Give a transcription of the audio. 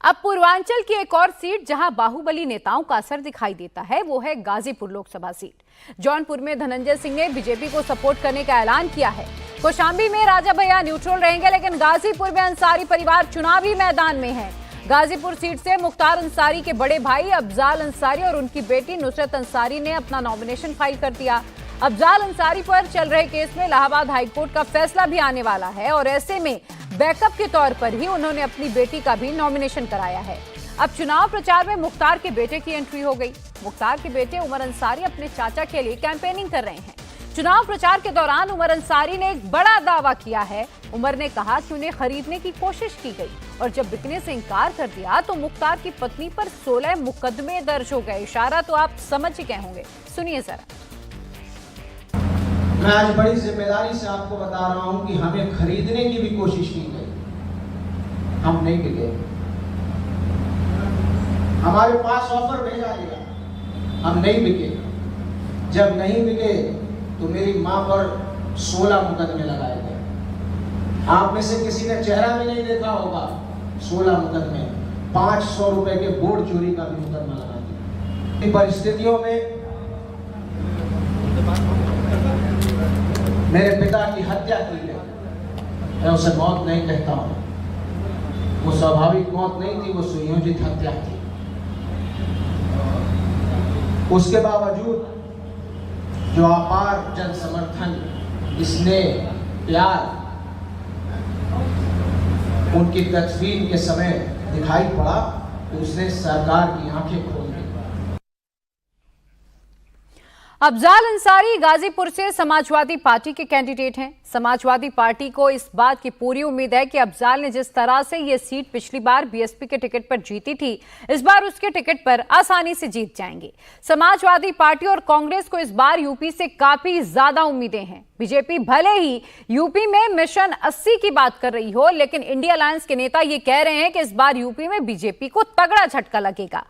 अब पूर्वांचल की एक और सीट जहां बाहुबली नेताओं का असर दिखाई देता है वो है गाजीपुर लोकसभा सीट। जौनपुर में धनंजय सिंह ने बीजेपी को सपोर्ट करने का ऐलान किया है। कौशाम्बी में राजा भैया न्यूट्रल रहेंगे, लेकिन गाजीपुर में अंसारी परिवार चुनावी मैदान में है। गाजीपुर सीट से मुख्तार अंसारी के बड़े भाई अफजाल अंसारी और उनकी बेटी नुसरत अंसारी ने अपना नॉमिनेशन फाइल कर दिया। अफजाल अंसारी पर चल रहे केस में इलाहाबाद हाईकोर्ट का फैसला भी आने वाला है और ऐसे में बैकअप के तौर पर ही उन्होंने अपनी बेटी का भी नॉमिनेशन कराया है। अब चुनाव प्रचार में मुख्तार के बेटे की एंट्री हो गई। मुख्तार के बेटे उमर अंसारी अपने चाचा के लिए कैंपेनिंग कर रहे हैं। चुनाव प्रचार के दौरान उमर अंसारी ने एक बड़ा दावा किया है। उमर ने कहा कि उन्हें खरीदने की कोशिश की गई और जब बिकने से इनकार कर दिया तो मुख्तार की पत्नी पर 16 मुकदमे दर्ज हो गए। इशारा तो आप समझ ही गए होंगे, सुनिए जरा। मैं आज बड़ी जिम्मेदारी से आपको बता रहा हूं कि हमें खरीदने की भी कोशिश की गई, हम नहीं बिके। हमारे पास ऑफर भेजा गया, हम नहीं बिके। जब नहीं बिके तो मेरी मां पर 16 मुकदमे लगाए गए। आप में से किसी ने चेहरा भी नहीं देखा होगा। 16 मुकदमे, 500 रुपए के बोर्ड चोरी का भी मुकदमा लगा दिया। इन परिस्थितियों में मेरे पिता की हत्या की गई। मैं उसे मौत नहीं कहता हूं। वो स्वाभाविक मौत नहीं थी, वो सुनियोजित हत्या थी। उसके बावजूद जो अपार जन समर्थन, स्नेह, प्यार उनकी तस्वीर के समय दिखाई पड़ा तो उसने सरकार की आंखें खोल दी। अफजाल अंसारी गाजीपुर से समाजवादी पार्टी के कैंडिडेट हैं। समाजवादी पार्टी को इस बात की पूरी उम्मीद है कि अफजाल ने जिस तरह से ये सीट पिछली बार बीएसपी के टिकट पर जीती थी, इस बार उसके टिकट पर आसानी से जीत जाएंगे। समाजवादी पार्टी और कांग्रेस को इस बार यूपी से काफी ज्यादा उम्मीदें हैं। बीजेपी भले ही यूपी में मिशन 80 की बात कर रही हो, लेकिन इंडिया अलायंस के नेता ये कह रहे हैं कि इस बार यूपी में बीजेपी को तगड़ा झटका लगेगा।